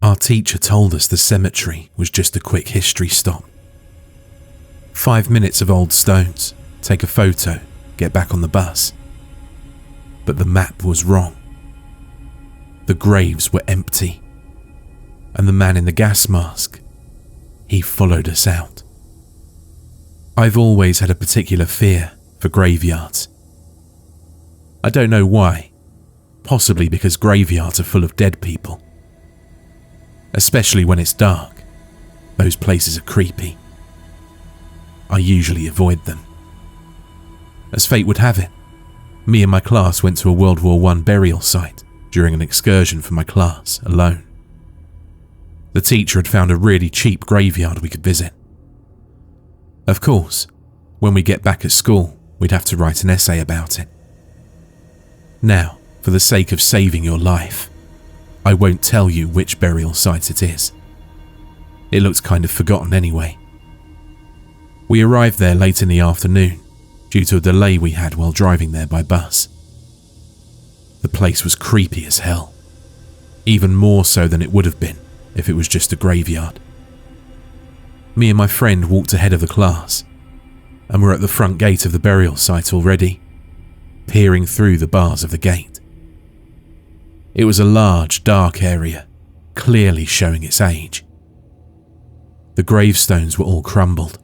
Our teacher told us the cemetery was just a quick history stop. 5 minutes of old stones, take a photo, get back on the bus. But the map was wrong. The graves were empty. And the man in the gas mask, he followed us out. I've always had a particular fear for graveyards. I don't know why, possibly because graveyards are full of dead people. Especially when it's dark, those places are creepy. I usually avoid them. As fate would have it, me and my class went to a World War I burial site during an excursion for my class alone. The teacher had found a really cheap graveyard we could visit. Of course, when we get back at school, we'd have to write an essay about it. Now, for the sake of saving your life, I won't tell you which burial site it is. It looks kind of forgotten anyway. We arrived there late in the afternoon due to a delay we had while driving there by bus. The place was creepy as hell, even more so than it would have been if it was just a graveyard. Me and my friend walked ahead of the class, and were at the front gate of the burial site already, peering through the bars of the gate. It was a large, dark area, clearly showing its age. The gravestones were all crumbled,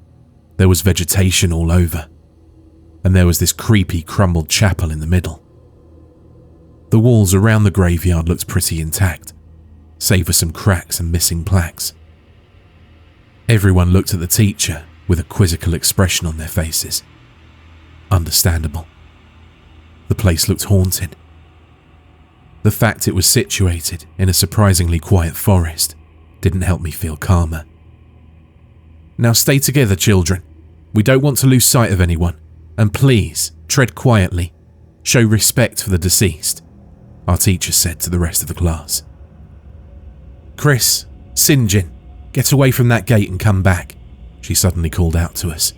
there was vegetation all over, and there was this creepy, crumbled chapel in the middle. The walls around the graveyard looked pretty intact, save for some cracks and missing plaques. Everyone looked at the teacher with a quizzical expression on their faces. Understandable. The place looked haunted. The fact it was situated in a surprisingly quiet forest didn't help me feel calmer. Now stay together, children. We don't want to lose sight of anyone, and please tread quietly. Show respect for the deceased, our teacher said to the rest of the class. Chris, Sinjin, get away from that gate and come back, she suddenly called out to us.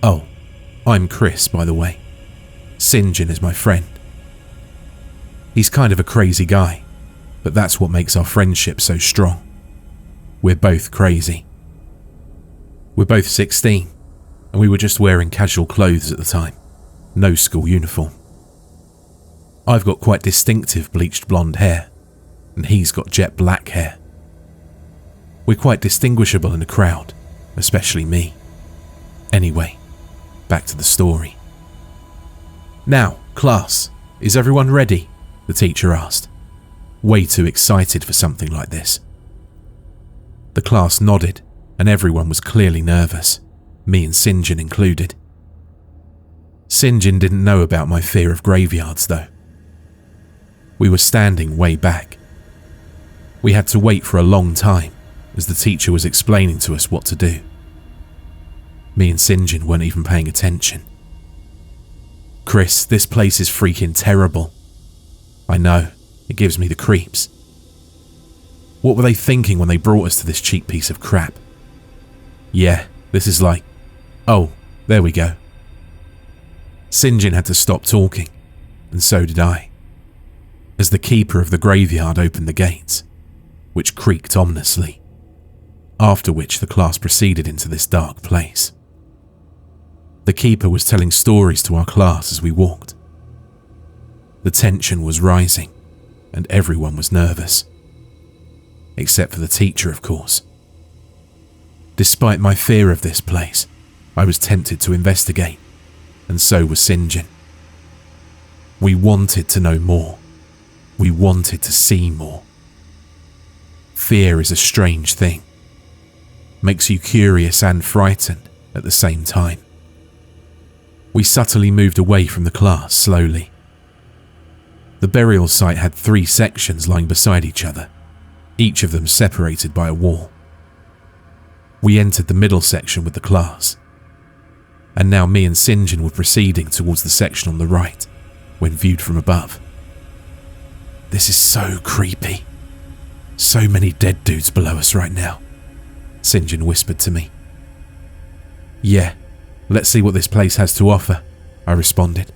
Oh, I'm Chris, by the way. Sinjin is my friend. He's kind of a crazy guy, but that's what makes our friendship so strong. We're both crazy. We're both 16, and we were just wearing casual clothes at the time, no school uniform. I've got quite distinctive bleached blonde hair, and he's got jet black hair. We're quite distinguishable in a crowd, especially me. Anyway, back to the story. Now, class, is everyone ready? The teacher asked, way too excited for something like this. The class nodded, and everyone was clearly nervous, me and Sinjin included. Sinjin didn't know about my fear of graveyards, though. We were standing way back. We had to wait for a long time, as the teacher was explaining to us what to do. Me and Sinjin weren't even paying attention. Chris, this place is freaking terrible. I know, it gives me the creeps. What were they thinking when they brought us to this cheap piece of crap? Yeah, this is like... Oh, there we go. Sinjin had to stop talking, and so did I, as the keeper of the graveyard opened the gates, which creaked ominously, after which the class proceeded into this dark place. The keeper was telling stories to our class as we walked. The tension was rising, and everyone was nervous. Except for the teacher, of course. Despite my fear of this place, I was tempted to investigate, and so was Sinjin. We wanted to know more. We wanted to see more. Fear is a strange thing. Makes you curious and frightened at the same time. We subtly moved away from the class slowly. The burial site had 3 sections lying beside each other, each of them separated by a wall. We entered the middle section with the class, and now me and Sinjin were proceeding towards the section on the right, when viewed from above. This is so creepy. So many dead dudes below us right now, Sinjin whispered to me. Yeah, let's see what this place has to offer, I responded.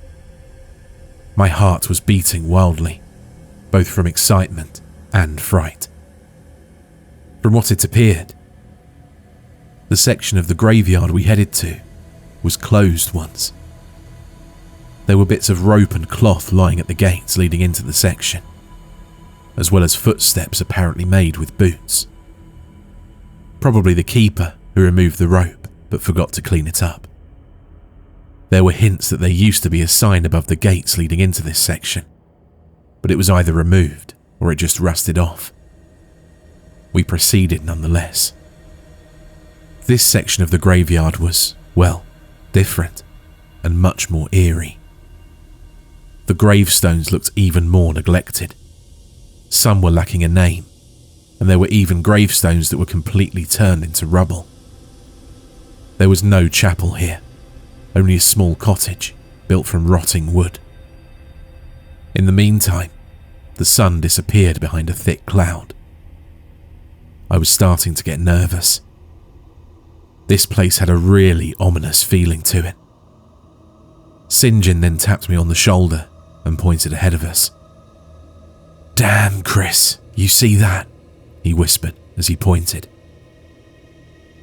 My heart was beating wildly, both from excitement and fright. From what it appeared, the section of the graveyard we headed to was closed once. There were bits of rope and cloth lying at the gates leading into the section, as well as footsteps apparently made with boots. Probably the keeper who removed the rope but forgot to clean it up. There were hints that there used to be a sign above the gates leading into this section, but it was either removed or it just rusted off. We proceeded nonetheless. This section of the graveyard was, well, different and much more eerie. The gravestones looked even more neglected. Some were lacking a name, and there were even gravestones that were completely turned into rubble. There was no chapel here, only a small cottage built from rotting wood. In the meantime, the sun disappeared behind a thick cloud. I was starting to get nervous. This place had a really ominous feeling to it. St. John then tapped me on the shoulder and pointed ahead of us. "Damn, Chris, you see that?" he whispered as he pointed.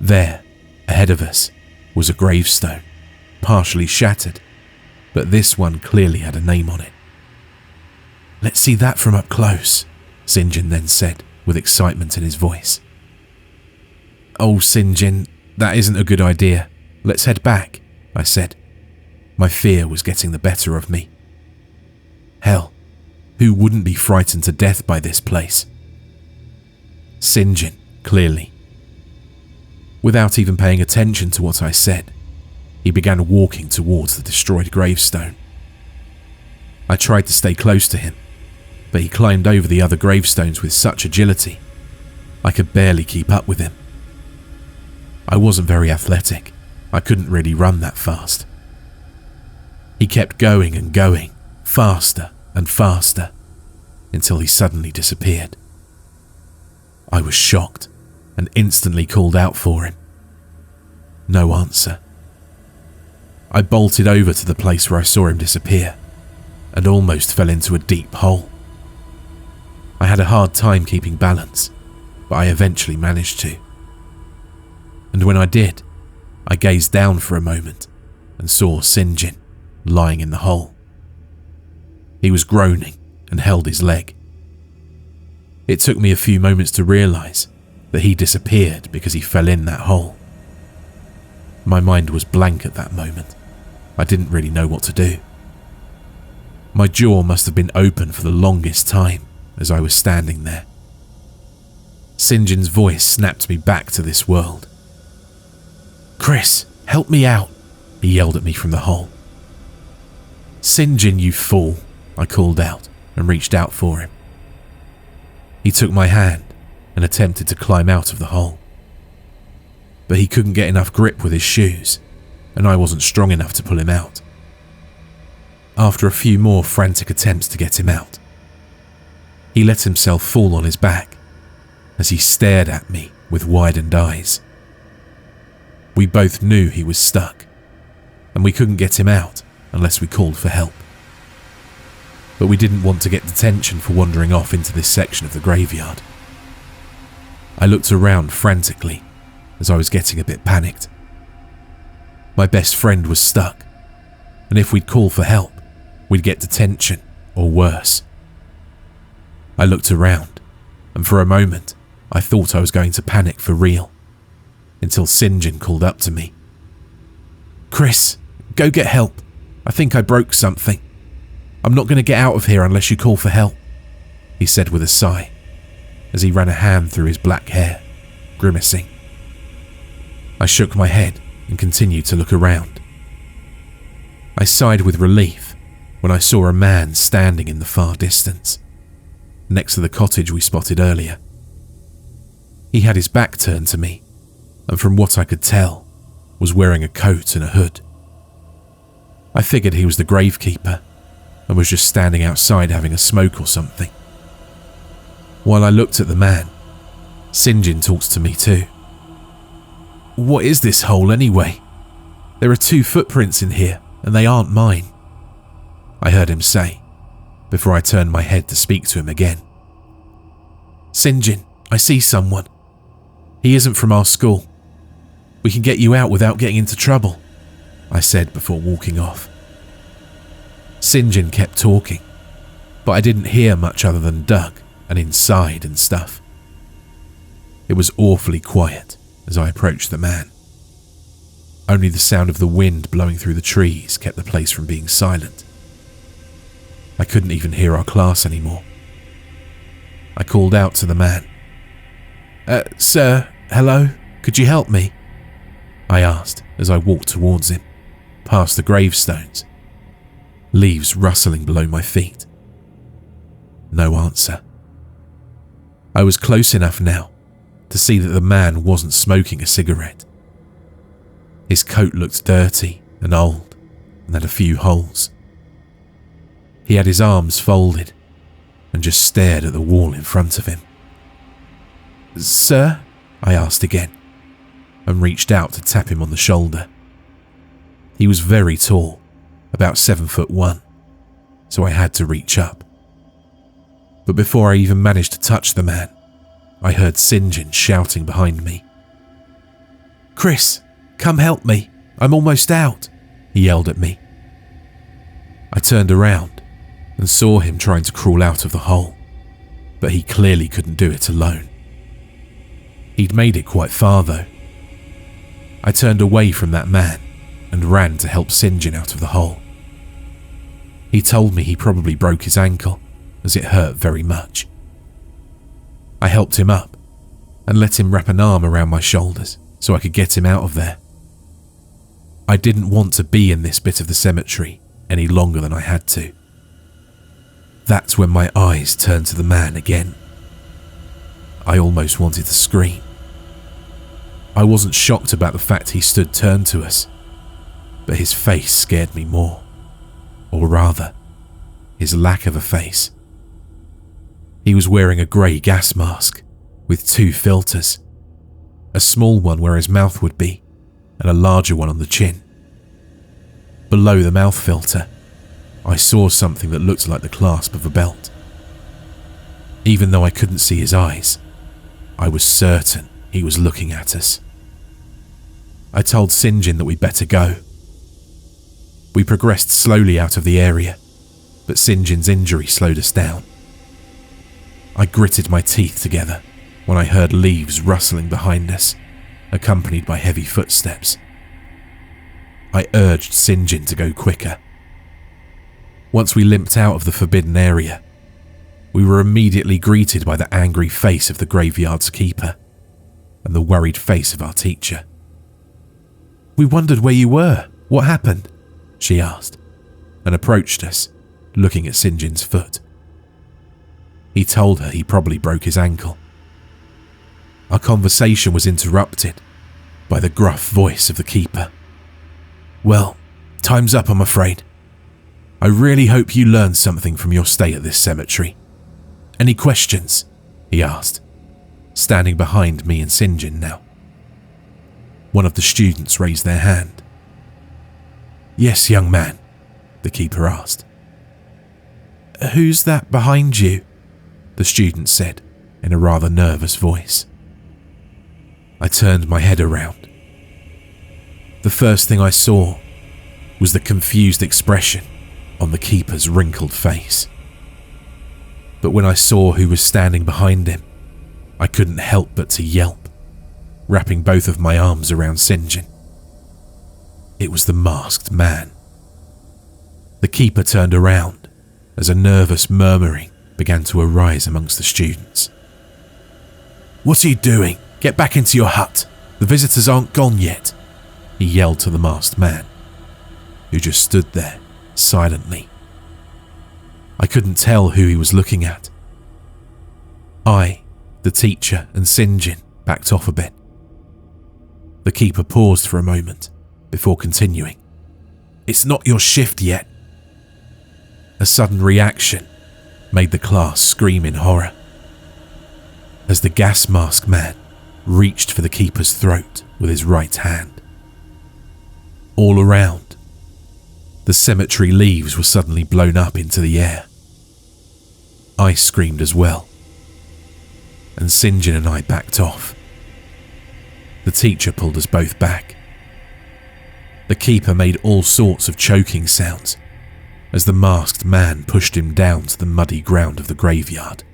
There, ahead of us, was a gravestone, partially shattered, but this one clearly had a name on it. "Let's see that from up close," St. John then said, with excitement in his voice. "Oh, St. John, that isn't a good idea. Let's head back," I said. My fear was getting the better of me. Hell, who wouldn't be frightened to death by this place? St. John, clearly. Without even paying attention to what I said, he began walking towards the destroyed gravestone. I tried to stay close to him, but he climbed over the other gravestones with such agility, I could barely keep up with him. I wasn't very athletic. I couldn't really run that fast. He kept going and going, faster and faster, until he suddenly disappeared. I was shocked and instantly called out for him. No answer. I bolted over to the place where I saw him disappear and almost fell into a deep hole. I had a hard time keeping balance, but I eventually managed to. And when I did, I gazed down for a moment and saw St. John lying in the hole. He was groaning and held his leg. It took me a few moments to realise that he disappeared because he fell in that hole. My mind was blank at that moment. I didn't really know what to do. My jaw must have been open for the longest time as I was standing there. St. John's voice snapped me back to this world. "Chris, help me out," he yelled at me from the hole. "St. John, you fool," I called out and reached out for him. He took my hand and attempted to climb out of the hole. But he couldn't get enough grip with his shoes, and I wasn't strong enough to pull him out. After a few more frantic attempts to get him out, he let himself fall on his back as he stared at me with widened eyes. We both knew he was stuck, and we couldn't get him out unless we called for help. But we didn't want to get detention for wandering off into this section of the graveyard. I looked around frantically as I was getting a bit panicked. My best friend was stuck, and if we'd call for help, we'd get detention or worse. I looked around, and for a moment, I thought I was going to panic for real, until St. John called up to me. "Chris, go get help. I think I broke something. I'm not going to get out of here unless you call for help," he said with a sigh, as he ran a hand through his black hair, grimacing. I shook my head and continued to look around. I sighed with relief when I saw a man standing in the far distance, next to the cottage we spotted earlier. He had his back turned to me, and from what I could tell, was wearing a coat and a hood. I figured he was the gravekeeper and was just standing outside having a smoke or something. While I looked at the man, St. John talks to me too. "What is this hole anyway? There are 2 footprints in here and they aren't mine," I heard him say before I turned my head to speak to him again. "St. John, I see someone. He isn't from our school. We can get you out without getting into trouble, I said before walking off. St. John kept talking, but I didn't hear much other than Doug and inside and stuff. It was awfully quiet as I approached the man. Only the sound of the wind blowing through the trees kept the place from being silent. I couldn't even hear our class anymore. I called out to the man. Sir, hello, could you help me? I asked as I walked towards him, past the gravestones, leaves rustling below my feet. No answer. I was close enough now to see that the man wasn't smoking a cigarette. His coat looked dirty and old and had a few holes. He had his arms folded and just stared at the wall in front of him. Sir? I asked again and reached out to tap him on the shoulder. He was very tall, about 7'1", so I had to reach up. But before I even managed to touch the man, I heard St. John shouting behind me. Chris, come help me, I'm almost out, he yelled at me. I turned around and saw him trying to crawl out of the hole, but he clearly couldn't do it alone. He'd made it quite far though. I turned away from that man and ran to help St. John out of the hole. He told me he probably broke his ankle as it hurt very much. I helped him up and let him wrap an arm around my shoulders so I could get him out of there. I didn't want to be in this bit of the cemetery any longer than I had to. That's when my eyes turned to the man again. I almost wanted to scream. I wasn't shocked about the fact he stood turned to us, but his face scared me more. Or rather, his lack of a face. He was wearing a grey gas mask with 2 filters, a small one where his mouth would be and a larger one on the chin. Below the mouth filter, I saw something that looked like the clasp of a belt. Even though I couldn't see his eyes, I was certain he was looking at us. I told St. John that we'd better go. We progressed slowly out of the area, but St. John's injury slowed us down. I gritted my teeth together when I heard leaves rustling behind us, accompanied by heavy footsteps. I urged St. John to go quicker. Once we limped out of the forbidden area, we were immediately greeted by the angry face of the graveyard's keeper and the worried face of our teacher. We wondered where you were. What happened? She asked, and approached us, looking at St. John's foot. He told her he probably broke his ankle. Our conversation was interrupted by the gruff voice of the keeper. Well, time's up, I'm afraid. I really hope you learned something from your stay at this cemetery. Any questions? He asked, standing behind me and St. John now. One of the students raised their hand. Yes, young man, the keeper asked. Who's that behind you? The student said in a rather nervous voice. I turned my head around. The first thing I saw was the confused expression on the keeper's wrinkled face. But when I saw who was standing behind him, I couldn't help but to yelp, wrapping both of my arms around St. John. It was the masked man. The keeper turned around as a nervous murmuring began to arise amongst the students. What are you doing? Get back into your hut. The visitors aren't gone yet, he yelled to the masked man, who just stood there silently. I couldn't tell who he was looking at. I, the teacher, and St. John backed off a bit. The keeper paused for a moment before continuing. It's not your shift yet. A sudden reaction made the class scream in horror as the gas mask man reached for the keeper's throat with his right hand. All around, the cemetery leaves were suddenly blown up into the air. I screamed as well, and St. John and I backed off. The teacher pulled us both back. The keeper made all sorts of choking sounds as the masked man pushed him down to the muddy ground of the graveyard,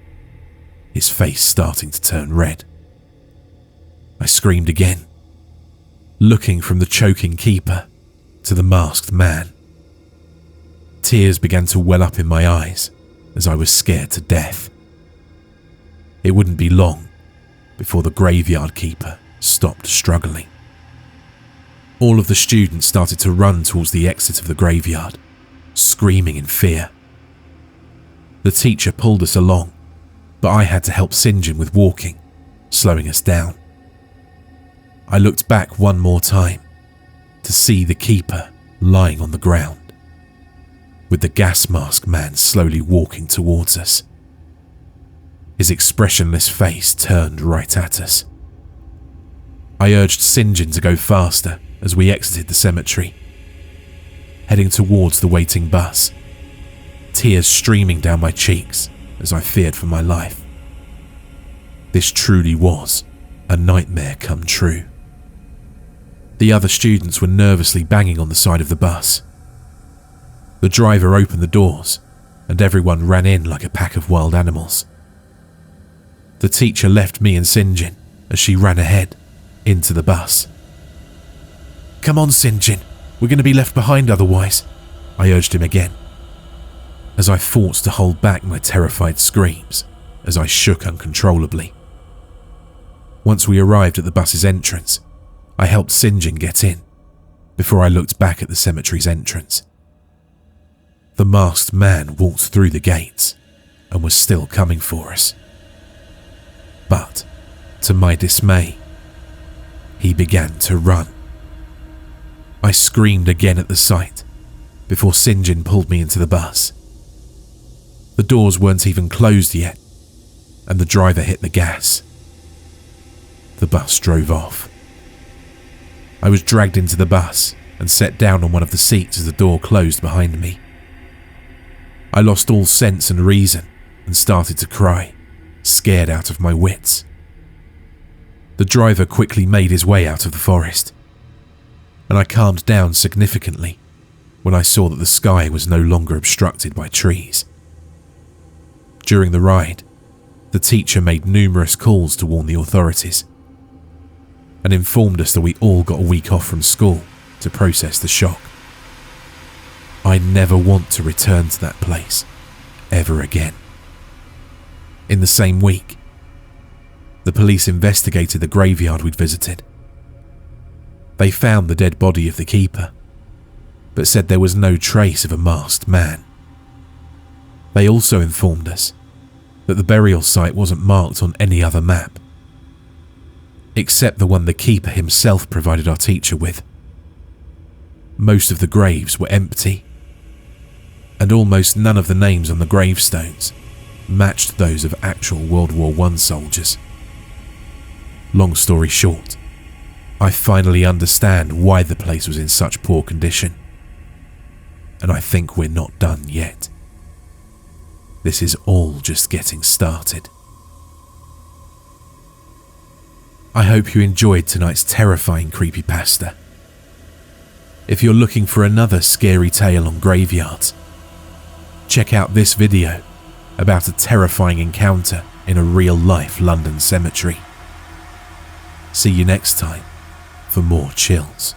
his face starting to turn red. I screamed again, looking from the choking keeper to the masked man. Tears began to well up in my eyes as I was scared to death. It wouldn't be long before the graveyard keeper stopped struggling. All of the students started to run towards the exit of the graveyard, screaming in fear. The teacher pulled us along, but I had to help St. John with walking, slowing us down. I looked back one more time to see the keeper lying on the ground, with the gas mask man slowly walking towards us. His expressionless face turned right at us. I urged St. John to go faster as we exited the cemetery, heading towards the waiting bus, tears streaming down my cheeks as I feared for my life. This truly was a nightmare come true. The other students were nervously banging on the side of the bus. The driver opened the doors and everyone ran in like a pack of wild animals. The teacher left me and St. John as she ran ahead into the bus. "Come on, St. John, we're going to be left behind otherwise," I urged him again, as I fought to hold back my terrified screams as I shook uncontrollably. Once we arrived at the bus's entrance, I helped St. John get in before I looked back at the cemetery's entrance. The masked man walked through the gates and was still coming for us. But, to my dismay, he began to run. I screamed again at the sight before St. John pulled me into the bus. The doors weren't even closed yet, and the driver hit the gas. The bus drove off. I was dragged into the bus and set down on one of the seats as the door closed behind me. I lost all sense and reason and started to cry, scared out of my wits. The driver quickly made his way out of the forest, and I calmed down significantly when I saw that the sky was no longer obstructed by trees. During the ride, the teacher made numerous calls to warn the authorities and informed us that we all got a week off from school to process the shock. I never want to return to that place ever again. In the same week, the police investigated the graveyard we'd visited. They found the dead body of the keeper, but said there was no trace of a masked man. They also informed us that the burial site wasn't marked on any other map, except the one the keeper himself provided our teacher with. Most of the graves were empty, and almost none of the names on the gravestones matched those of actual World War I soldiers. Long story short, I finally understand why the place was in such poor condition, and I think we're not done yet. This is all just getting started. I hope you enjoyed tonight's terrifying creepypasta. If you're looking for another scary tale on graveyards, check out this video about a terrifying encounter in a real-life London cemetery. See you next time for more chills.